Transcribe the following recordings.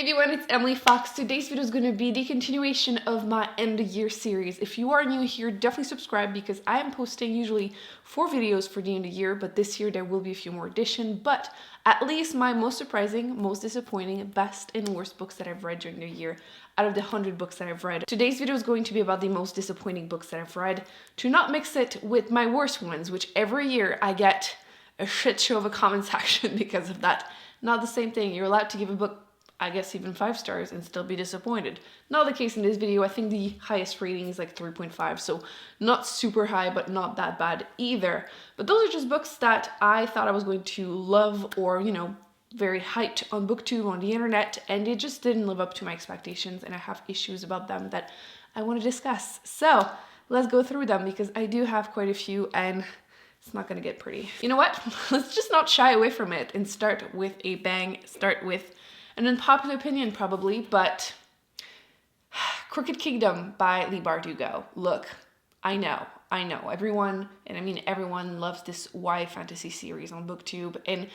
everyone, it's Emily Fox. Today's video is going to be the continuation of my end of year series. If you are new here, definitely subscribe because I am posting usually 4 videos for the end of year, but this year there will be a few more additions. But at least my most surprising, most disappointing, best and worst books that I've read during the year out of the 100 books that I've read. Today's video is going to be about the most disappointing books that I've read, to not mix it with my worst ones, which every year I get a shit show of a comment section because of that. Not the same thing. You're allowed to give a book, I guess, even 5 stars and still be disappointed. Not the case in this video. I think the highest rating is like 3.5, so not super high, but not that bad either. But those are just books that I thought I was going to love, or, you know, very hyped on BookTube, on the internet, and it just didn't live up to my expectations, and I have issues about them that I want to discuss. So let's go through them because I do have quite a few, and it's not gonna get pretty. You know what? Let's just not shy away from it and start with a bang. Start with an unpopular opinion probably, but Crooked Kingdom by Leigh Bardugo. Look, I know, everyone, and I mean everyone loves this YA fantasy series on BookTube, and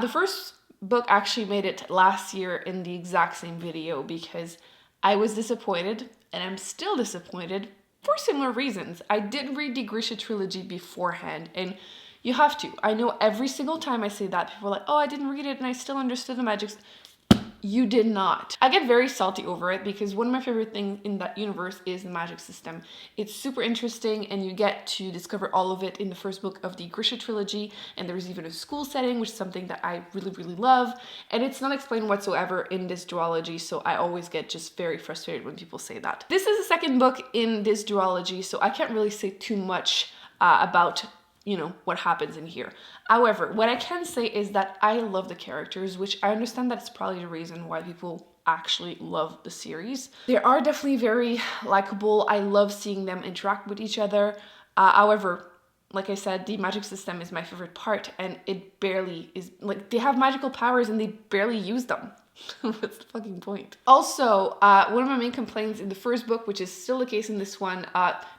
the first book actually made it last year in the exact same video because I was disappointed, and I'm still disappointed for similar reasons. I did read the Grisha trilogy beforehand, and you have to. I know every single time I say that, people are like, oh, I didn't read it and I still understood the magic. You did not. I get very salty over it because one of my favorite things in that universe is the magic system. It's super interesting, and you get to discover all of it in the first book of the Grisha trilogy, and there's even a school setting, which is something that I really love, and it's not explained whatsoever in this duology, so I always get just very frustrated when people say that. This is the second book in this duology, so I can't really say too much about, you know, what happens in here. However, what I can say is that I love the characters, which I understand that's probably the reason why people actually love the series. They are definitely very likable. I love seeing them interact with each other. However, like I said, the magic system is my favorite part, and it barely is, like, they have magical powers and they barely use them. What's the fucking point? Also, one of my main complaints in the first book, which is still the case in this one,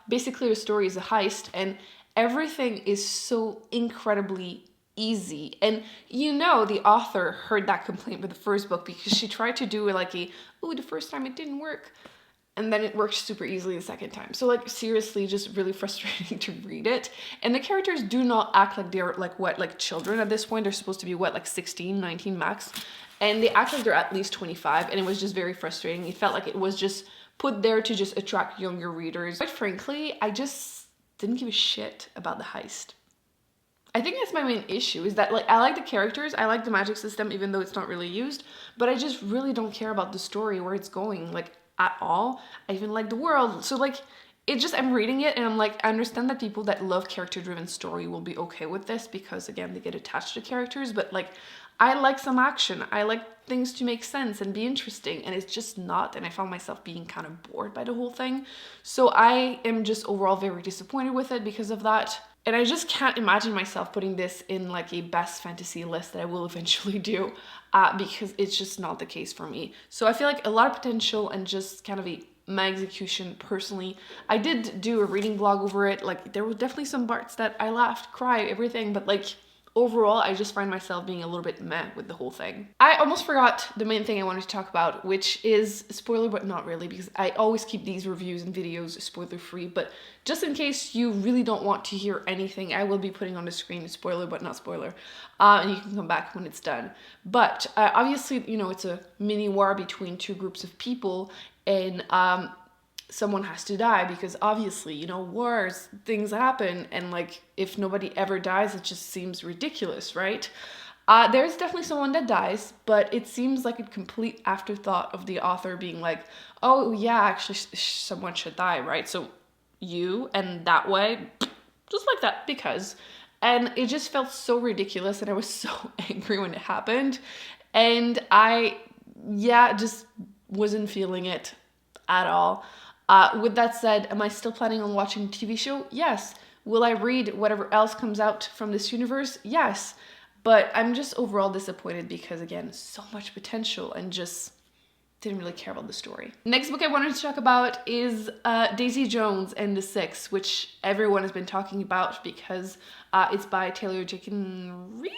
basically the story is a heist, and everything is so incredibly easy. And you know the author heard that complaint with the first book because she tried to do like the first time it didn't work, and then it worked super easily the second time. So like seriously, just really frustrating to read it. And the characters do not act like they're like children at this point. They're supposed to be like 16, 19 max. And they act like they're at least 25, and it was just very frustrating. It felt like it was just put there to just attract younger readers. Quite frankly, I just didn't give a shit about the heist. I think that's my main issue, is that, like, I like the characters, I like the magic system even though it's not really used, but I just really don't care about the story, where it's going, like, at all. I even like the world. So like, it just, I'm reading it and I'm like, I understand that people that love character-driven story will be okay with this because, again, they get attached to characters, but like, I like some action. I like things to make sense and be interesting, and it's just not, and I found myself being kind of bored by the whole thing. So I am just overall very disappointed with it because of that. And I just can't imagine myself putting this in like a best fantasy list that I will eventually do because it's just not the case for me. So I feel like a lot of potential and just kind of my execution personally. I did do a reading vlog over it. Like, there were definitely some parts that I laughed, cried, everything, but like, overall, I just find myself being a little bit meh with the whole thing. I almost forgot the main thing I wanted to talk about, which is spoiler, but not really, because I always keep these reviews and videos spoiler free, but just in case you really don't want to hear anything, I will be putting on the screen spoiler, but not spoiler, and you can come back when it's done. But obviously, you know, it's a mini war between 2 groups of people, and someone has to die because obviously, you know, wars, things happen, and like, if nobody ever dies, it just seems ridiculous, right? There's definitely someone that dies, but it seems like a complete afterthought of the author being like, oh yeah, actually someone should die, right? So you, and that way, just like that, because, and it just felt so ridiculous, and I was so angry when it happened, and I just wasn't feeling it at all. With that said, am I still planning on watching the TV show? Yes. Will I read whatever else comes out from this universe? Yes. But I'm just overall disappointed because, again, so much potential and just didn't really care about the story. Next book I wanted to talk about is Daisy Jones and the Six, which everyone has been talking about because it's by Taylor Jenkins Reid.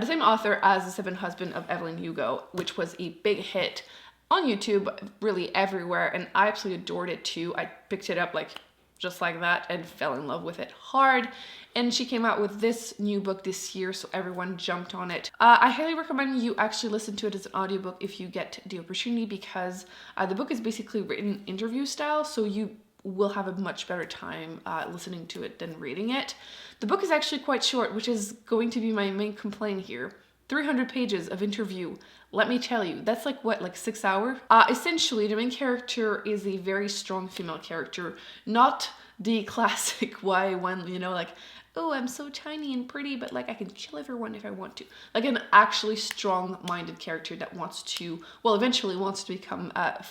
the same author as The Seventh Husband of Evelyn Hugo, which was a big hit on YouTube, really everywhere, and I absolutely adored it too. I picked it up like just like that and fell in love with it hard. And she came out with this new book this year, so everyone jumped on it. I highly recommend you actually listen to it as an audiobook if you get the opportunity, because the book is basically written interview style, so you will have a much better time listening to it than reading it. The book is actually quite short, which is going to be my main complaint here. 300 pages of interview. Let me tell you, that's like what, like 6 hours? Essentially, the main character is a very strong female character, not the classic YA1, you know, like, oh, I'm so tiny and pretty, but like I can kill everyone if I want to. Like an actually strong-minded character that wants to, well, eventually wants to become a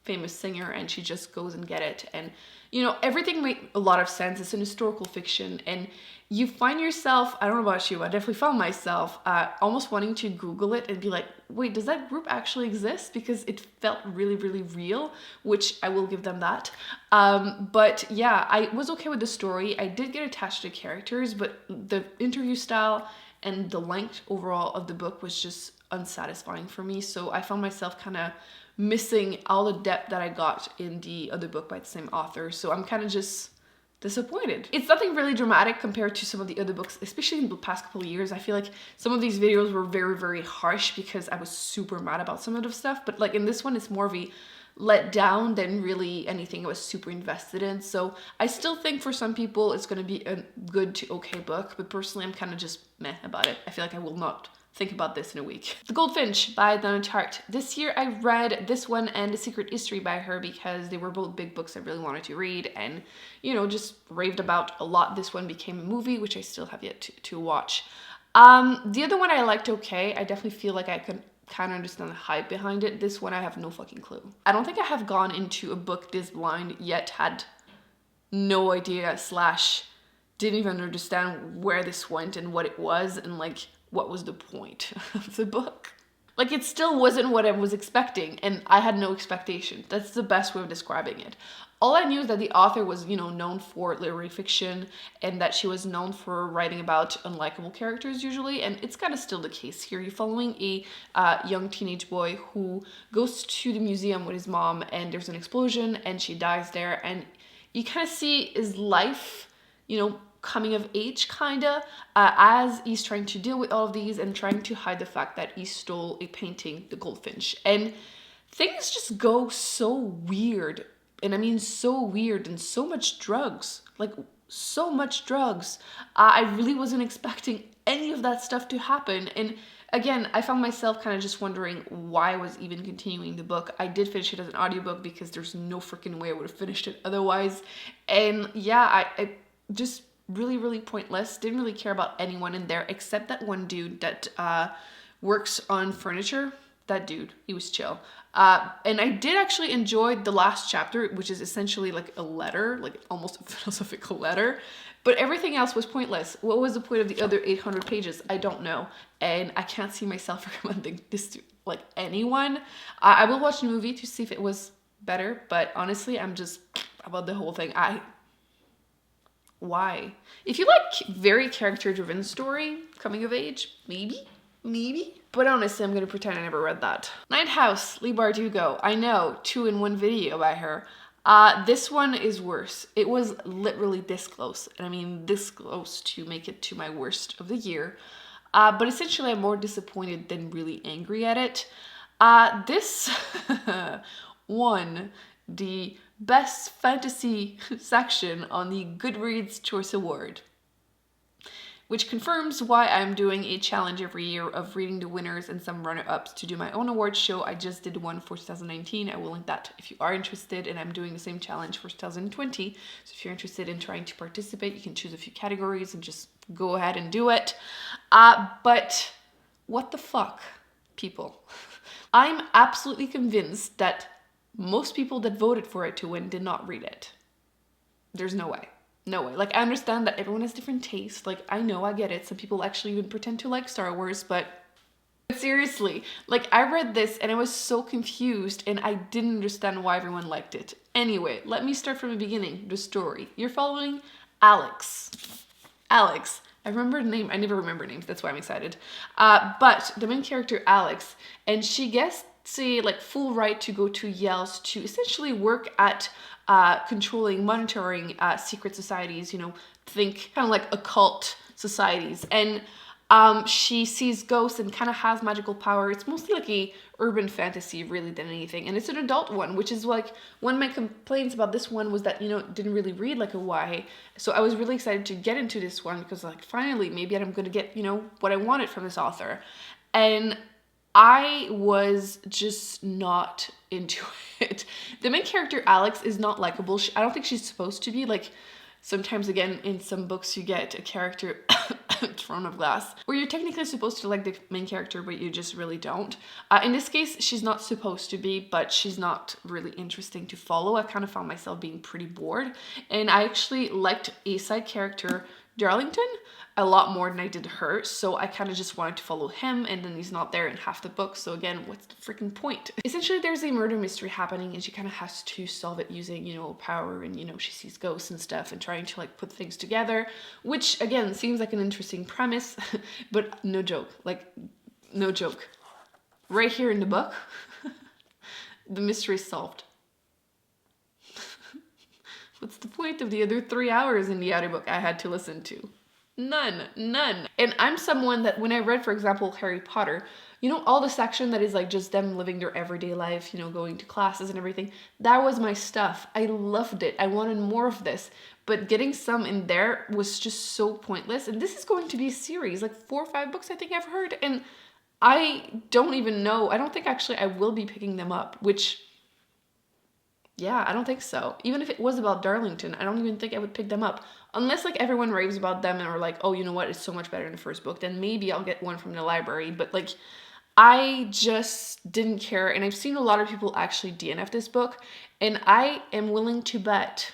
famous singer, and she just goes and get it. And, you know, everything makes a lot of sense. It's an historical fiction, and you find yourself, I don't know about you, but I definitely found myself almost wanting to Google it and be like, wait, does that group actually exist? Because it felt really, really real, which I will give them that. But yeah, I was okay with the story. I did get attached to characters, but the interview style and the length overall of the book was just unsatisfying for me. So I found myself kind of missing all the depth that I got in the other book by the same author. So I'm kind of just disappointed. It's nothing really dramatic compared to some of the other books, especially in the past couple of years. I feel like some of these videos were very, very harsh because I was super mad about some of the stuff. But like in this one, it's more of a let down than really anything I was super invested in. So I still think for some people it's going to be a good to okay book, but personally I'm kind of just meh about it. I feel like I will not think about this in a week. The Goldfinch by Donna Tartt. This year I read this one and The Secret History by her because they were both big books I really wanted to read, and, you know, just raved about a lot. This one became a movie, which I still have yet to watch. The other one I liked okay. I definitely feel like I could kind of understand the hype behind it. This one I have no fucking clue. I don't think I have gone into a book this blind yet, had no idea / didn't even understand where this went and what it was, and like what was the point of the book. Like, it still wasn't what I was expecting, and I had no expectation. That's the best way of describing it. All I knew is that the author was, you know, known for literary fiction, and that she was known for writing about unlikable characters usually, and it's kind of still the case here. You're following a young teenage boy who goes to the museum with his mom, and there's an explosion, and she dies there, and you kind of see his life, you know, coming of age kinda, as he's trying to deal with all of these and trying to hide the fact that he stole a painting, the Goldfinch. And things just go so weird, and I mean so weird, and so much drugs, like so much drugs. I really wasn't expecting any of that stuff to happen, and again, I found myself kind of just wondering why I was even continuing the book. I did finish it as an audiobook because there's no freaking way I would have finished it otherwise. And yeah, I just really, really pointless. Didn't really care about anyone in there except that one dude that works on furniture. That dude, he was chill. And I did actually enjoy the last chapter, which is essentially like a letter, like almost a philosophical letter. But everything else was pointless. What was the point of the other 800 pages? I don't know. And I can't see myself recommending this to like anyone. I will watch the movie to see if it was better. But honestly, I'm just about the whole thing. Why? If you like very character-driven story, coming of age, maybe. But honestly, I'm gonna pretend I never read that. Night House, Leigh Bardugo. I know, 2-in-1 video by her. This one is worse. It was literally this close, and I mean this close to make it to my worst of the year. But essentially, I'm more disappointed than really angry at it. This won the Best Fantasy section on the Goodreads Choice Award, which confirms why I'm doing a challenge every year of reading the winners and some runner-ups to do my own award show. I just did one for 2019. I will link that if you are interested, and I'm doing the same challenge for 2020. So if you're interested in trying to participate, you can choose a few categories and just go ahead and do it. But what the fuck, people? I'm absolutely convinced that most people that voted for it to win did not read it. There's no way. No way. Like, I understand that everyone has different tastes. Like, I know, I get it. Some people actually even pretend to like Star Wars, but seriously, like, I read this and I was so confused and I didn't understand why everyone liked it. Anyway, let me start from the beginning, the story. You're following Alex. Alex, I remember the name. I never remember names. That's why I'm excited. But the main character, Alex, and she gets, say, like full right to go to Yale's to essentially work at controlling, monitoring secret societies, you know, think kind of like occult societies. And she sees ghosts and kind of has magical power. It's mostly like a urban fantasy really than anything. And it's an adult one, which is like one of my complaints about this one was that, you know, it didn't really read like a YA. So I was really excited to get into this one because like finally maybe I'm going to get, you know, what I wanted from this author. And I was just not into it. The main character, Alex, is not likable. I don't think she's supposed to be. Like, sometimes, again, in some books, you get a character, throne of glass, where you're technically supposed to like the main character, but you just really don't. In this case, she's not supposed to be, but she's not really interesting to follow. I kind of found myself being pretty bored. And I actually liked a side character, Darlington, a lot more than I did her, so I kind of just wanted to follow him, and then he's not there in half the book, so again, what's the freaking point? Essentially, there's a murder mystery happening, and she kind of has to solve it using, you know, power, and, you know, she sees ghosts and stuff, and trying to, like, put things together, which, again, seems like an interesting premise, but no joke, like, no joke. Right here in the book, the mystery is solved. What's the point of the other 3 hours in the audiobook I had to listen to? None. And I'm someone that when I read, for example, Harry Potter, you know, all the section that is like just them living their everyday life, you know, going to classes and everything, that was my stuff. I loved it. I wanted more of this, but getting some in there was just so pointless. And this is going to be a series, like 4 or 5 books I think I've heard, and I don't even know. I don't think actually I will be picking them up, which, yeah, I don't think so. Even if it was about Darlington, I don't even think I would pick them up. Unless like everyone raves about them and are like, oh, you know what, it's so much better than the first book, then maybe I'll get one from the library. But like, I just didn't care. And I've seen a lot of people actually DNF this book. And I am willing to bet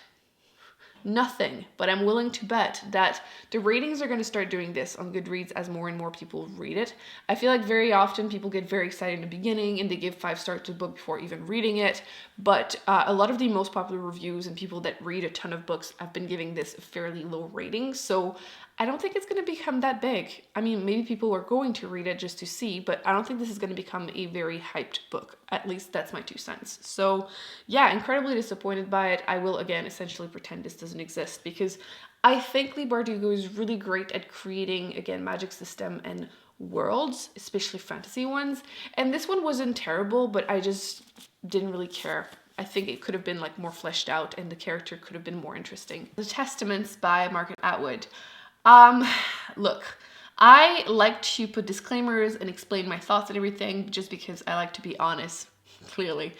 nothing, but I'm willing to bet that the ratings are going to start doing this on Goodreads as more and more people read it. I feel like very often people get very excited in the beginning and they give 5 stars to the book before even reading it, but a lot of the most popular reviews and people that read a ton of books have been giving this a fairly low rating, so I don't think it's going to become that big. I mean, maybe people are going to read it just to see, but I don't think this is going to become a very hyped book. At least that's my 2 cents. So yeah, incredibly disappointed by it. I will, again, essentially pretend this doesn't exist because I think Leigh Bardugo is really great at creating, again, magic system and worlds, especially fantasy ones. And this one wasn't terrible, but I just didn't really care. I think it could have been like more fleshed out and the character could have been more interesting. The Testaments by Margaret Atwood. Look, I like to put disclaimers and explain my thoughts and everything just because I like to be honest, clearly.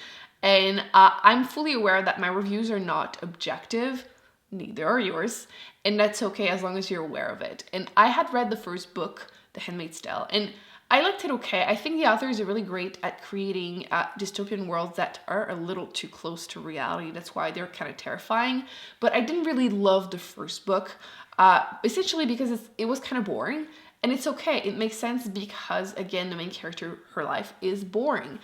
And I'm fully aware that my reviews are not objective, neither are yours, and that's okay as long as you're aware of it. And I had read the first book, The Handmaid's Tale, and I liked it okay. I think the authors are really great at creating dystopian worlds that are a little too close to reality. That's why they're kind of terrifying. But I didn't really love the first book, essentially because it was kind of boring. And it's okay. It makes sense because, again, the main character, her life is boring.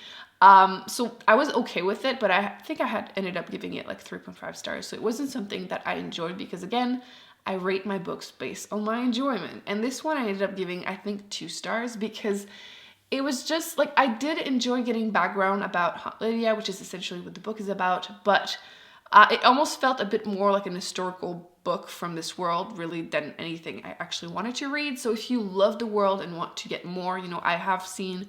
So I was okay with it, but I think I had ended up giving it like 3.5 stars. So it wasn't something that I enjoyed because, again, I rate my books based on my enjoyment. And this one I ended up giving, I think, 2 stars because it was just like, I did enjoy getting background about Aunt Lydia, which is essentially what the book is about, but it almost felt a bit more like an historical book from this world really than anything I actually wanted to read. So if you love the world and want to get more, you know, I have seen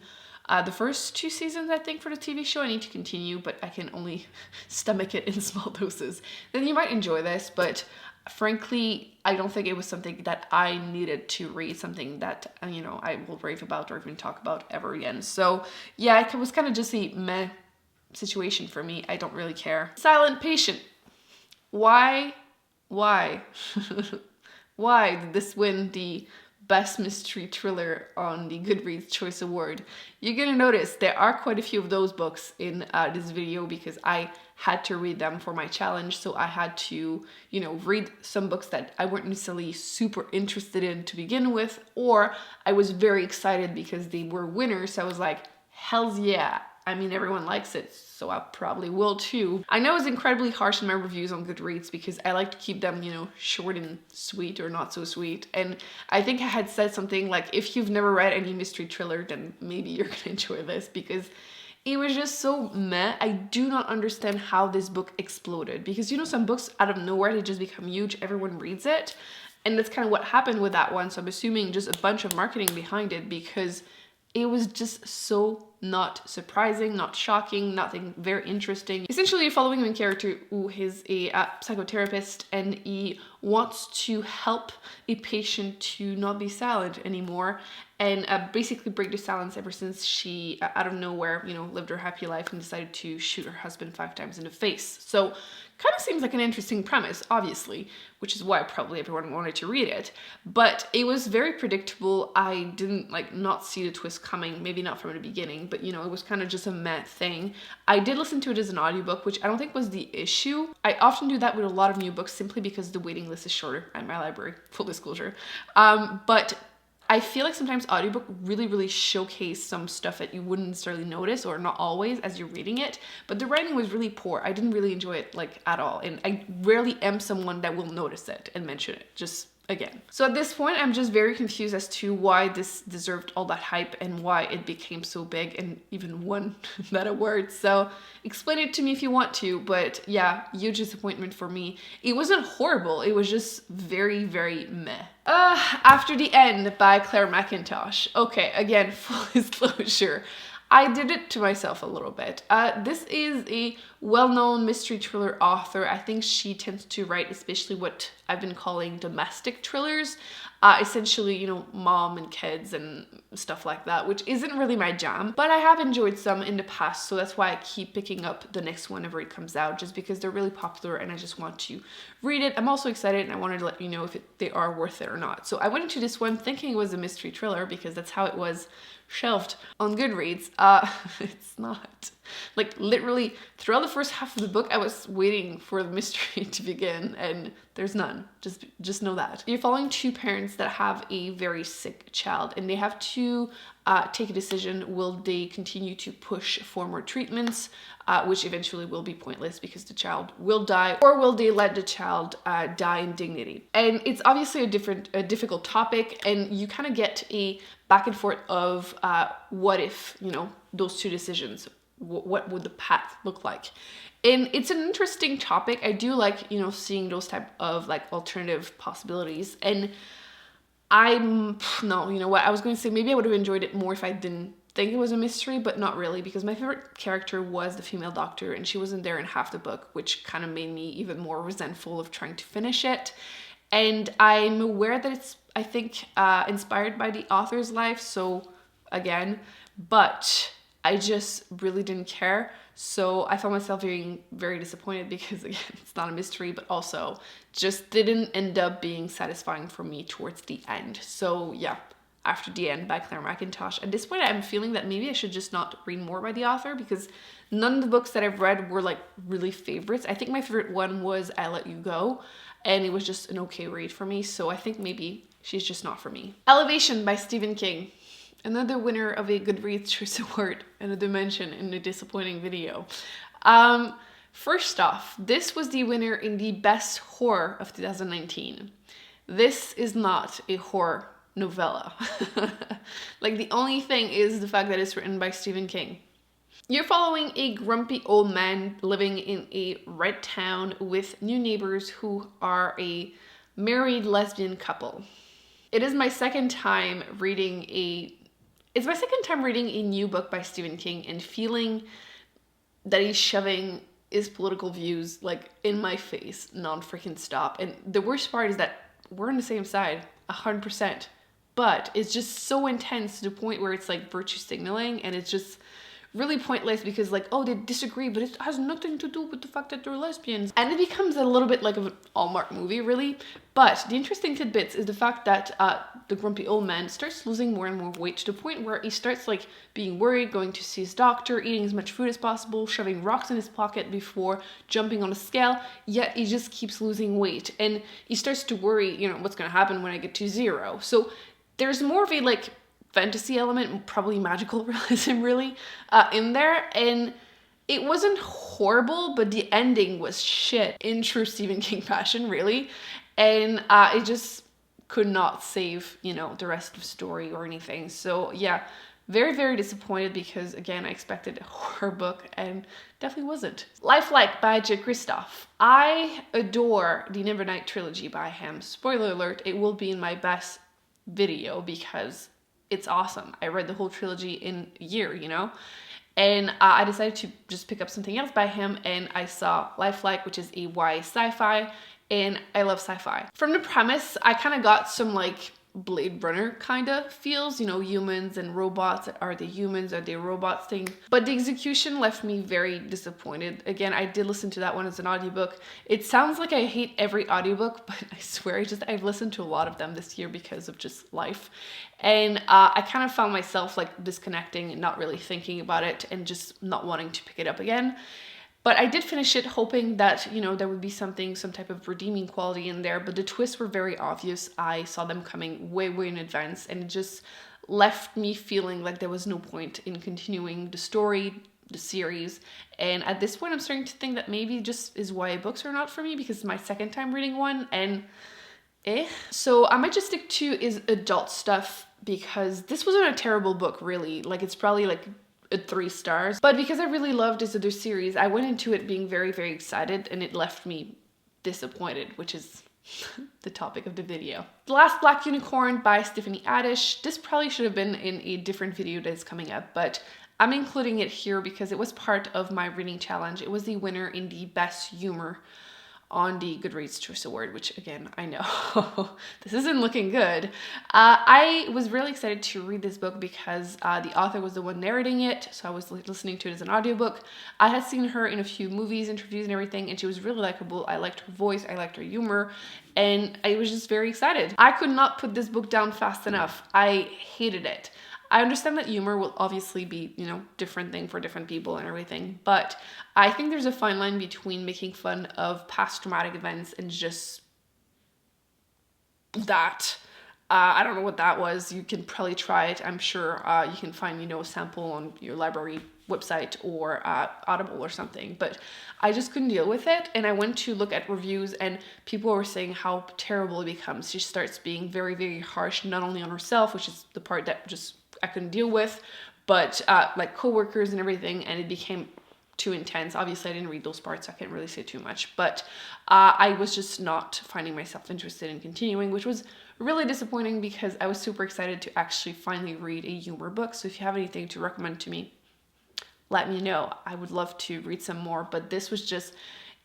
the first 2 seasons, I think, for the TV show. I need to continue, but I can only stomach it in small doses. Then you might enjoy this, but frankly, I don't think it was something that I needed to read, something that, you know, I will rave about or even talk about ever again. So yeah, it was kind of just a meh situation for me. I don't really care. Silent Patient. Why? Why did this win the Best Mystery Thriller on the Goodreads Choice Award? You're gonna notice there are quite a few of those books in this video because I had to read them for my challenge. So I had to, you know, read some books that I weren't necessarily super interested in to begin with, or I was very excited because they were winners. So I was like, hells yeah, I mean, everyone likes it, so I probably will too. I know it's incredibly harsh in my reviews on Goodreads because I like to keep them, you know, short and sweet or not so sweet. And I think I had said something like, if you've never read any mystery thriller, then maybe you're gonna enjoy this, because it was just so meh. I do not understand how this book exploded, because, you know, some books out of nowhere, they just become huge, everyone reads it. And that's kind of what happened with that one. So I'm assuming just a bunch of marketing behind it, because it was just so not surprising, not shocking, nothing very interesting. Essentially, you're following a main character who is a psychotherapist, and he wants to help a patient to not be silent anymore, and basically break the silence ever since she, out of nowhere, you know, lived her happy life and decided to shoot her husband 5 times in the face. So kind of seems like an interesting premise, obviously, which is why probably everyone wanted to read it. But it was very predictable. I didn't not see the twist coming, maybe not from the beginning, but you know, it was kind of just a mad thing. I did listen to it as an audiobook, which I don't think was the issue. I often do that with a lot of new books simply because the waiting list is shorter at my library, full disclosure. But I feel like sometimes audiobook really showcase some stuff that you wouldn't necessarily notice, or not always as you're reading it, but the writing was really poor. I didn't really enjoy it at all, and I rarely am someone that will notice it and mention it, just again. So at this point, I'm just very confused as to why this deserved all that hype and why it became so big and even won that award. So explain it to me if you want to, but yeah, huge disappointment for me. It wasn't horrible, it was just very meh. After the End by Claire McIntosh. Okay, again, full disclosure, I did it to myself a little bit. This is a well-known mystery thriller author. I think she tends to write especially what I've been calling domestic thrillers. Essentially, you know, mom and kids and stuff like that, which isn't really my jam, but I have enjoyed some in the past, so that's why I keep picking up the next one whenever it comes out, just because they're really popular and I just want to read it. I'm also excited and I wanted to let you know if they are worth it or not. So I went into this one thinking it was a mystery thriller because that's how it was shelved on Goodreads. It's not. Literally throughout the first half of the book, I was waiting for the mystery to begin, and there's none. Just know that. You're following 2 parents that have a very sick child, and they have to take a decision. Will they continue to push for more treatments, which eventually will be pointless because the child will die, or will they let the child die in dignity? And it's obviously a difficult topic, and you kind of get a back and forth of what if, you know, those 2 decisions, what would the path look like? And it's an interesting topic. I do like, you know, seeing those type of alternative possibilities. And no, you know what, I was going to say maybe I would have enjoyed it more if I didn't think it was a mystery, but not really, because my favorite character was the female doctor, and she wasn't there in half the book, which kind of made me even more resentful of trying to finish it. And I'm aware that it's, I think, inspired by the author's life, so again, but I just really didn't care. So I found myself being very disappointed because, again, it's not a mystery, but also just didn't end up being satisfying for me towards the end. So yeah, After the End by Claire McIntosh. At this point, I'm feeling that maybe I should just not read more by the author, because none of the books that I've read were really favorites. I think my favorite one was I Let You Go, and it was just an okay read for me. So I think maybe she's just not for me. Elevation by Stephen King. Another winner of a Goodreads Choice Award, another mention in the disappointing video. First off, this was the winner in the best horror of 2019. This is not a horror novella. The only thing is the fact that it's written by Stephen King. You're following a grumpy old man living in a red town with new neighbors who are a married lesbian couple. It is my second time reading a new book by Stephen King and feeling that he's shoving his political views in my face non-freaking stop. And the worst part is that we're on the same side 100%, but it's just so intense to the point where it's virtue signaling, and it's just really pointless because oh, they disagree, but it has nothing to do with the fact that they're lesbians. And it becomes a little bit like an Hallmark movie, really. But the interesting tidbits is the fact that the grumpy old man starts losing more and more weight to the point where he starts being worried, going to see his doctor, eating as much food as possible, shoving rocks in his pocket before jumping on a scale, yet he just keeps losing weight. And he starts to worry, what's going to happen when I get to 0. So there's more of a fantasy element, probably magical realism really, in there. And it wasn't horrible, but the ending was shit in true Stephen King fashion, really. And it just could not save, you know, the rest of the story or anything. So yeah, very, very disappointed because, again, I expected a horror book and definitely wasn't. Lifelike by J. Christoph. I adore the Nevernight trilogy by him. Spoiler alert, it will be in my best video because it's awesome. I read the whole trilogy in a year, you know? And I decided to just pick up something else by him, and I saw Lifelike, which is a YA sci-fi, and I love sci-fi. From the premise, I kind of got some like Blade Runner kind of feels, you know, humans and robots. Are they humans? Are they robots thing? But the execution left me very disappointed. Again, I did listen to that one as an audiobook. It sounds like I hate every audiobook, but I swear I've listened to a lot of them this year because of just life. And I kind of found myself like disconnecting and not really thinking about it and just not wanting to pick it up again. But I did finish it hoping that, you know, there would be some type of redeeming quality in there, but the twists were very obvious. I saw them coming way, way in advance, and it just left me feeling like there was no point in continuing the story, the series. And at this point, I'm starting to think that maybe just is YA books are not for me because it's my second time reading one, and So I might just stick to is adult stuff because this wasn't a terrible book, really. Like, it's probably like 3 stars, but because I really loved this other series, I went into it being very, very excited, and it left me disappointed, which is the topic of the video. The Last Black Unicorn by Stephanie Addish. This probably should have been in a different video that is coming up, but I'm including it here because it was part of my reading challenge. It was the winner in the best humor on the Goodreads Choice Award, which again, I know this isn't looking good. I was really excited to read this book because the author was the one narrating it, so I was listening to it as an audiobook. I had seen her in a few movies, interviews and everything, and she was really likable. I liked her voice, I liked her humor, and I was just very excited. I could not put this book down fast enough. I hated it. I understand that humor will obviously be, you know, different thing for different people and everything, but I think there's a fine line between making fun of past traumatic events and just that. I don't know what that was. You can probably try it. I'm sure you can find, you know, a sample on your library website or Audible or something, but I just couldn't deal with it. And I went to look at reviews and people were saying how terrible it becomes. She starts being very, very harsh, not only on herself, which is the part that just I couldn't deal with, but like coworkers and everything, and it became too intense. Obviously, I didn't read those parts, so I can't really say too much, but I was just not finding myself interested in continuing, which was really disappointing because I was super excited to actually finally read a humor book. So if you have anything to recommend to me, let me know. I would love to read some more, but this was just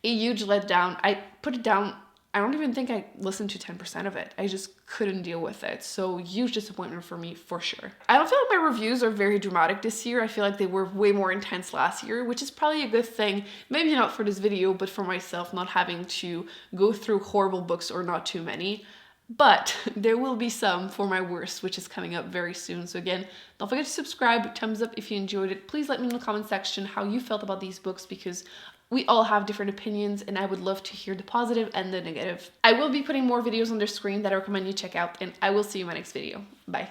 a huge letdown. I put it down. I don't even think I listened to 10% of it. I just couldn't deal with it. So huge disappointment for me, for sure. I don't feel like my reviews are very dramatic this year. I feel like they were way more intense last year, which is probably a good thing. Maybe not for this video, but for myself, not having to go through horrible books or not too many. But there will be some for my worst, which is coming up very soon. So again, don't forget to subscribe, thumbs up if you enjoyed it. Please let me know in the comment section how you felt about these books because we all have different opinions and I would love to hear the positive and the negative. I will be putting more videos on the screen that I recommend you check out, and I will see you in my next video. Bye.